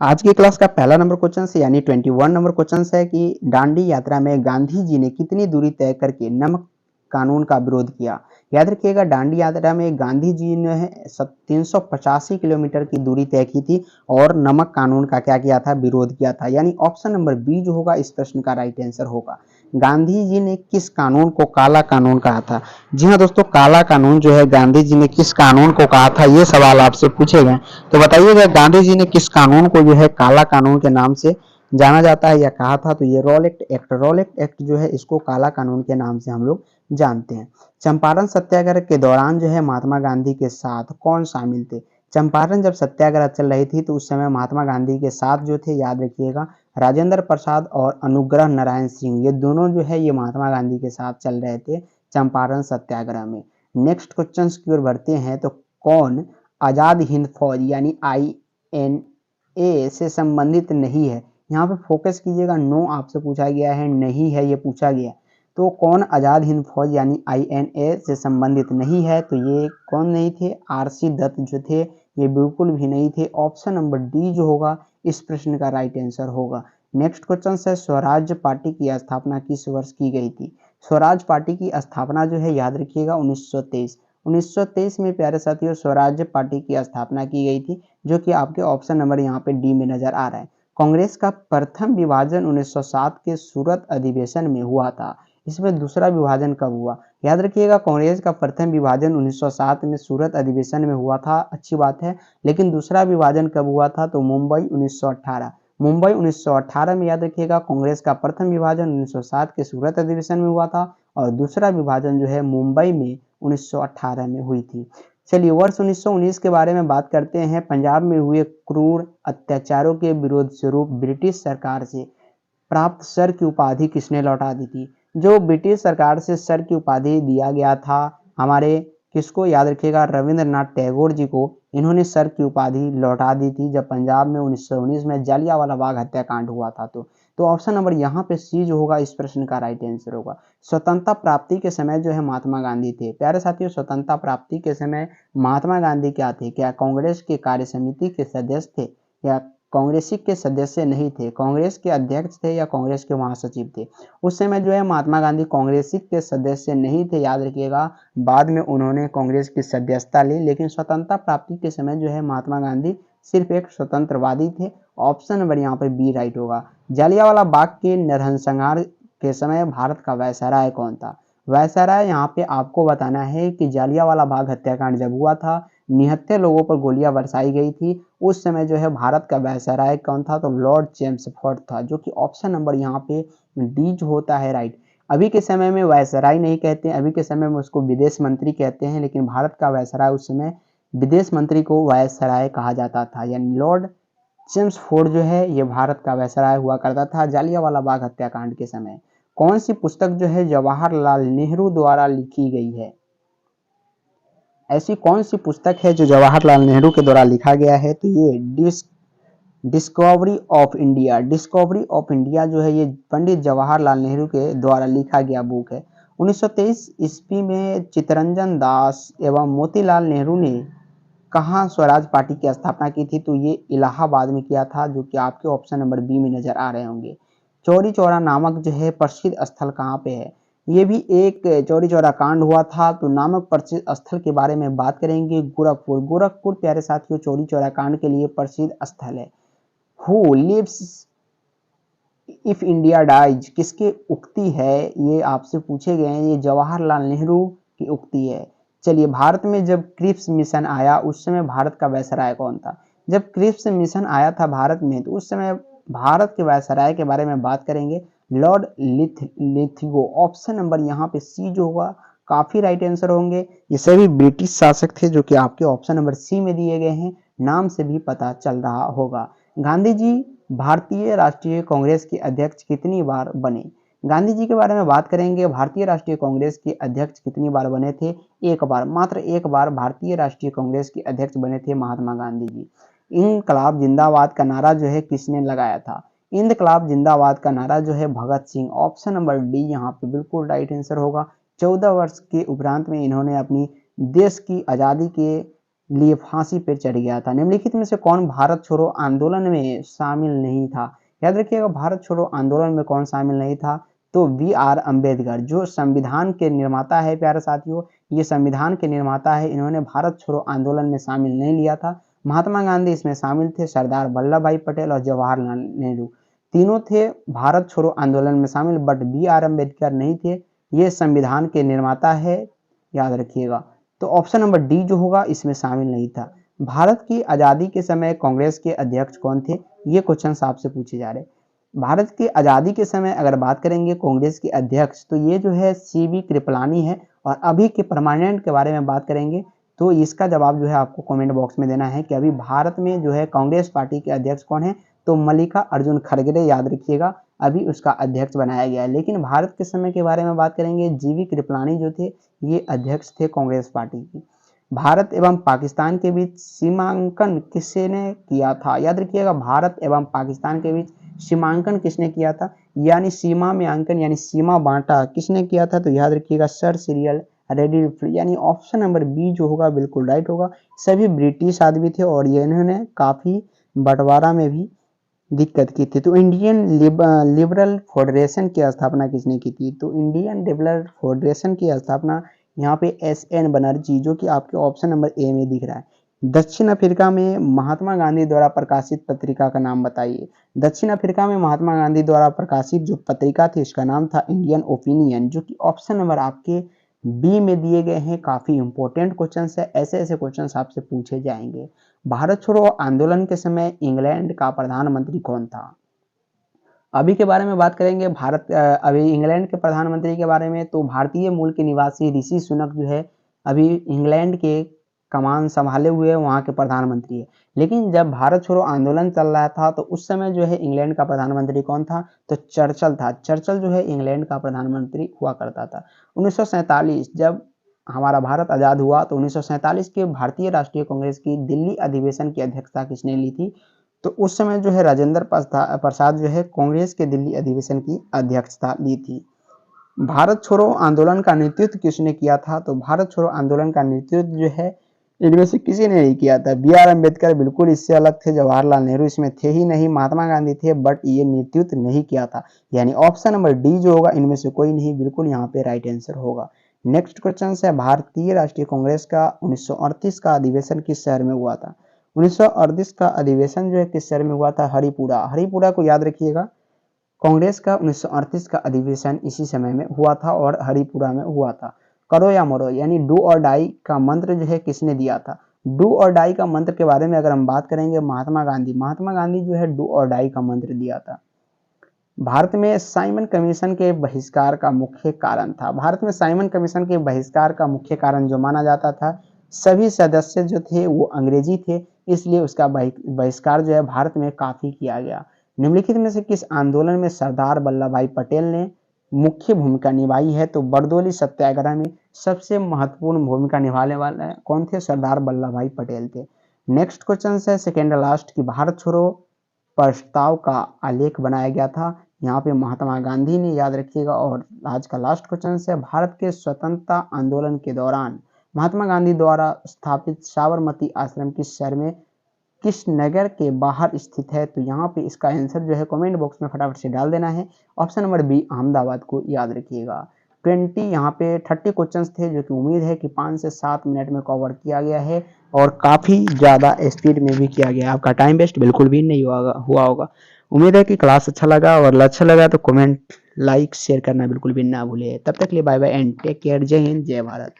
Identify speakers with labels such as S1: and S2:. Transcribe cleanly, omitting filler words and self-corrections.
S1: आज की क्लास का पहला नंबर क्वेश्चन से यानी 21 नंबर क्वेश्चन है कि दांडी यात्रा में गांधी जी ने कितनी दूरी तय करके नमक कानून का विरोध किया। याद रखिएगा, दांडी यात्रा में गांधी जी ने 385 किलोमीटर की दूरी तय की थी और नमक कानून का क्या किया था, विरोध किया था। यानी ऑप्शन नंबर बी जो होगा इस प्रश्न का राइट आंसर होगा। गांधी जी ने किस कानून को काला कानून कहा था? जी हाँ दोस्तों, काला कानून जो है गांधी जी ने किस कानून को कहा था, ये सवाल आपसे पूछे गए। तो बताइएगा गांधी जी ने किस कानून को जो है काला कानून के नाम से जाना जाता है या कहा था? तो ये रॉलेट एक्ट जो है इसको काला कानून के नाम से हम लोग जानते हैं। चंपारण सत्याग्रह के दौरान जो है महात्मा गांधी के साथ कौन शामिल थे? चंपारण जब सत्याग्रह चल रही थी तो उस समय महात्मा गांधी के साथ जो थे, याद रखिएगा, राजेंद्र प्रसाद और अनुग्रह नारायण सिंह, ये दोनों जो है ये महात्मा गांधी के साथ चल रहे थे चंपारण सत्याग्रह में। नेक्स्ट क्वेश्चन की ओर बढ़ते हैं। तो कौन आजाद हिंद फौज यानी INA से संबंधित नहीं है? यहाँ पे फोकस कीजिएगा, नो आपसे पूछा गया है, नहीं है ये पूछा गया। तो कौन आजाद हिंद फौज यानी INA से संबंधित नहीं है? तो ये कौन नहीं थे? RC दत्त जो थे ये बिल्कुल भी नहीं थे। ऑप्शन नंबर डी जो होगा इस प्रश्न का राइट आंसर होगा। नेक्स्ट क्वेश्चन है, स्वराज पार्टी की स्थापना किस वर्ष की गई थी? स्वराज पार्टी की स्थापना जो है, याद रखिएगा, 1923। 1923 में प्यारे साथियों स्वराज्य पार्टी की स्थापना की गई थी, जो कि आपके ऑप्शन नंबर यहाँ पे डी में नजर आ रहा है। कांग्रेस का प्रथम विभाजन 1907 के सूरत अधिवेशन में हुआ था। इसमें दूसरा विभाजन कब हुआ? याद रखिएगा, कांग्रेस का प्रथम विभाजन 1907 में सूरत अधिवेशन में हुआ था, अच्छी बात है। लेकिन दूसरा विभाजन कब हुआ था? तो मुंबई 1918। मुंबई 1918 में, याद रखिएगा, कांग्रेस का प्रथम विभाजन 1907 के सूरत अधिवेशन में हुआ था और दूसरा विभाजन जो है मुंबई में 1918 में हुई थी। चलिए वर्ष 1919 के बारे में बात करते हैं। पंजाब में हुए क्रूर अत्याचारों के विरोध स्वरूप ब्रिटिश सरकार से प्राप्त सर की उपाधि किसने लौटा दी थी? जो ब्रिटिश सरकार से सर की उपाधि दिया गया था हमारे, किसको? याद रखिएगा, रविंद्रनाथ टैगोर जी को इन्होंने सर की उपाधि लौटा दी थी जब पंजाब में 1919 में जालियांवाला बाग हत्याकांड हुआ था। तो ऑप्शन नंबर यहाँ पे सी जो होगा इस प्रश्न का राइट आंसर होगा। स्वतंत्रता प्राप्ति के समय जो है महात्मा गांधी थे, प्यारे साथियों, स्वतंत्रता प्राप्ति के समय महात्मा गांधी क्या थे? क्या कांग्रेस के कार्य समिति के सदस्य थे या कांग्रेसी के सदस्य नहीं थे? कांग्रेस के अध्यक्ष थे या कांग्रेस के महासचिव थे? उस समय जो है महात्मा गांधी कांग्रेसी के सदस्य नहीं थे, याद रखिएगा। बाद में उन्होंने कांग्रेस की सदस्यता ली, लेकिन स्वतंत्रता प्राप्ति के समय जो है महात्मा गांधी सिर्फ एक स्वतंत्रवादी थे। ऑप्शन नंबर यहाँ पर बी राइट होगा। जालियांवाला बाग के नरसंहार के समय भारत का वायसराय कौन था? वायसराय यहाँ पे आपको बताना है कि जालियांवाला बाग हत्याकांड जब हुआ था, 79 लोगों पर गोलियां बरसाई गई थी, उस समय जो है भारत का वायसराय कौन था? तो लॉर्ड चेम्सफोर्ड था, जो कि ऑप्शन नंबर यहाँ पे डी जो होता है राइट। अभी के समय में वायसराय नहीं कहते हैं, अभी के समय में उसको विदेश मंत्री कहते हैं, लेकिन भारत का वायसराय उस समय विदेश मंत्री को वायसराय कहा जाता था। यानी लॉर्ड चेम्सफोर्ड जो है ये भारत का वायसराय हुआ करता था जालियांवाला बाग हत्याकांड के समय। कौन सी पुस्तक जो है जवाहरलाल नेहरू द्वारा लिखी गई है? ऐसी कौन सी पुस्तक है जो जवाहरलाल नेहरू के द्वारा लिखा गया है? तो ये discovery of India. Discovery of India जो है ये पंडित जवाहरलाल नेहरू के द्वारा लिखा गया बुक है। 1923 ईस्वी में चित्तरंजन दास एवं मोतीलाल नेहरू ने कहाँ स्वराज पार्टी की स्थापना की थी? तो ये इलाहाबाद में किया था, जो कि आपके ऑप्शन नंबर बी में नजर आ रहे होंगे। चौरी चौरा नामक जो है प्रसिद्ध स्थल कहाँ पे है? ये भी एक चौरी चौरा कांड हुआ था, तो नामक प्रसिद्ध स्थल के बारे में बात करेंगे। गोरखपुर। गोरखपुर प्यारे साथियों चौरी चौरा कांड के लिए प्रसिद्ध स्थल है। Who lives if India dies किसकी उक्ति है? ये आपसे पूछे गए हैं, ये जवाहरलाल नेहरू की उक्ति है। चलिए, भारत में जब क्रिप्स मिशन आया उस समय भारत का वायसराय कौन था? जब क्रिप्स मिशन आया था भारत में तो उस समय भारत के वायसराय के बारे में बात करेंगे, लॉर्ड लिथिगो। ऑप्शन नंबर यहाँ पे सी जो होगा काफी राइट आंसर होंगे। ये सभी ब्रिटिश शासक थे जो कि आपके ऑप्शन नंबर सी में दिए गए हैं, नाम से भी पता चल रहा होगा। गांधी जी भारतीय राष्ट्रीय कांग्रेस के अध्यक्ष कितनी बार बने? गांधी जी के बारे में बात करेंगे। भारतीय राष्ट्रीय कांग्रेस के अध्यक्ष कितनी बार बने थे? एक बार, मात्र एक बार भारतीय राष्ट्रीय कांग्रेस के अध्यक्ष बने थे महात्मा गांधी जी। इनकलाब जिंदाबाद का नारा जो है किसने लगाया था? इनकलाब जिंदाबाद का नारा जो है Bhagat Singh. Option number D यहाँ पे बिल्कुल राइट आंसर होगा। 14 वर्ष के उपरांत में इन्होंने अपनी देश की आजादी के लिए फांसी पर चढ़ गया था। निम्नलिखित में से कौन भारत छोड़ो आंदोलन में शामिल नहीं था? याद रखिएगा, भारत छोड़ो आंदोलन में कौन शामिल नहीं था? तो बी.आर. अम्बेडकर, जो संविधान के निर्माता है प्यारे साथियों, ये संविधान के निर्माता है, इन्होंने भारत छोड़ो आंदोलन में शामिल नहीं लिया था। महात्मा गांधी इसमें शामिल थे, सरदार वल्लभ भाई पटेल और जवाहरलाल नेहरू तीनों थे भारत छोड़ो आंदोलन में शामिल, बट बी.आर. अम्बेडकर नहीं थे। ये संविधान के निर्माता है, याद रखिएगा। तो ऑप्शन नंबर डी जो होगा इसमें शामिल नहीं था। भारत की आज़ादी के समय कांग्रेस के अध्यक्ष कौन थे? ये क्वेश्चन आपसे पूछे जा रहे हैं। भारत की आज़ादी के समय अगर बात करेंगे कांग्रेस के अध्यक्ष, तो ये जो है सी.वी. कृपलानी है। और अभी के परमानेंट के बारे में बात करेंगे तो इसका जवाब जो है आपको कमेंट बॉक्स में देना है कि अभी भारत में जो है कांग्रेस पार्टी के अध्यक्ष कौन है? तो मल्लिका अर्जुन खड़गे, याद रखिएगा, अभी उसका अध्यक्ष बनाया गया है। लेकिन भारत के समय के बारे में बात करेंगे, जी.वी. कृपलानी जो थे ये अध्यक्ष थे कांग्रेस पार्टी की। भारत एवं पाकिस्तान के बीच सीमांकन किसने किया था? याद रखिएगा, भारत एवं पाकिस्तान के बीच सीमांकन किसने किया था? यानी सीमा में अंकन यानी सीमा बांटा किसने किया था? तो याद रखिएगा, सर सिरिल रैडक्लिफ, यानी ऑप्शन नंबर बी जो होगा बिल्कुल राइट होगा। सभी ब्रिटिश आदमी थे और ये इन्होंने काफी बंटवारा में भी दिक्कत की थी। तो इंडियन लिबरल फेडरेशन की स्थापना किसने की थी? तो इंडियन लिबरल फेडरेशन की स्थापना यहाँ पे एस.एन. बनर्जी, जो कि आपके ऑप्शन नंबर ए में दिख रहा है। दक्षिण अफ्रीका में महात्मा गांधी द्वारा प्रकाशित पत्रिका का नाम बताइए। दक्षिण अफ्रीका में महात्मा गांधी द्वारा प्रकाशित जो पत्रिका थी उसका नाम था इंडियन ओपिनियन, जो कि ऑप्शन नंबर आपके बी में दिए गए हैं। काफी इंपॉर्टेंट क्वेश्चन है, ऐसे ऐसे क्वेश्चन आपसे पूछे जाएंगे। भारत छोड़ो आंदोलन के समय इंग्लैंड का प्रधानमंत्री कौन था? अभी के बारे में बात करेंगे अभी इंग्लैंड के प्रधानमंत्री के बारे में, तो भारतीय मूल के निवासी ऋषि सुनक जो है अभी इंग्लैंड के कमान संभाले हुए वहाँ के प्रधानमंत्री है। लेकिन जब भारत छोड़ो आंदोलन चल रहा था तो उस समय जो है इंग्लैंड का प्रधानमंत्री कौन था? तो चर्चिल था। चर्चिल जो है इंग्लैंड का प्रधानमंत्री हुआ करता था। 1947 जब हमारा भारत आज़ाद हुआ तो 1947 के भारतीय राष्ट्रीय कांग्रेस की दिल्ली अधिवेशन की अध्यक्षता किसने ली थी? तो उस समय जो है राजेंद्र प्रसाद जो है कांग्रेस के दिल्ली अधिवेशन की अध्यक्षता ली थी। भारत छोड़ो आंदोलन का नेतृत्व किसने किया था? तो भारत छोड़ो आंदोलन का नेतृत्व जो है इनमें से किसी ने नहीं किया था। बी.आर. अम्बेडकर बिल्कुल इससे अलग थे, जवाहरलाल नेहरू इसमें थे ही नहीं, महात्मा गांधी थे, बट ये नेतृत्व नहीं किया था। यानी ऑप्शन नंबर डी जो होगा इनमें से कोई नहीं, बिल्कुल यहाँ पे राइट आंसर होगा। नेक्स्ट क्वेश्चन है, भारतीय राष्ट्रीय कांग्रेस का 1938 का अधिवेशन किस शहर में हुआ था? 1938 का अधिवेशन जो है किस शहर में हुआ था? हरिपुरा। हरिपुरा को याद रखिएगा, कांग्रेस का 1938 का अधिवेशन इसी समय में हुआ था और हरिपुरा में हुआ था। करो या मरो यानी डू और डाई का मंत्र जो है किसने दिया था? डू और डाई का मंत्र के बारे में अगर हम बात करेंगे, महात्मा गांधी जो है डू और डाई का मंत्र दिया था। भारत में साइमन कमीशन के बहिष्कार का मुख्य कारण था। भारत में साइमन कमीशन के बहिष्कार का मुख्य कारण जो माना जाता था, सभी सदस्य जो थे वो अंग्रेजी थे, इसलिए उसका बहिष्कार जो है भारत में काफी किया गया। निम्नलिखित में से किस आंदोलन में सरदार वल्लभ भाई पटेल ने मुख्य भूमिका निभाई है? तो बरदोली सत्याग्रह में सबसे महत्वपूर्ण भूमिका निभाने वाले कौन थे? सरदार वल्लभ भाई पटेल थे। नेक्स्ट क्वेश्चन है सेकेंड लास्ट की, भारत छोड़ो प्रस्ताव का आलेख बनाया गया था यहाँ पे महात्मा गांधी ने, याद रखिएगा। और आज का लास्ट क्वेश्चन है, भारत के स्वतंत्रता आंदोलन के दौरान महात्मा गांधी द्वारा स्थापित साबरमती आश्रम किस शहर में, किस नगर के बाहर स्थित है? तो यहाँ पे इसका आंसर जो है कमेंट बॉक्स में फटाफट से डाल देना है। ऑप्शन नंबर बी अहमदाबाद को याद रखिएगा। 20 यहाँ पे 30 क्वेश्चंस थे जो कि उम्मीद है कि 5 से 7 मिनट में कवर किया गया है और काफ़ी ज़्यादा स्पीड में भी किया गया। आपका टाइम वेस्ट बिल्कुल भी नहीं हुआ होगा। उम्मीद है कि क्लास अच्छा लगा, और अच्छा लगा तो कमेंट लाइक शेयर करना बिल्कुल भी ना भूलिए। तब तक के लिए bye bye and take care. जय हिंद, जय भारत।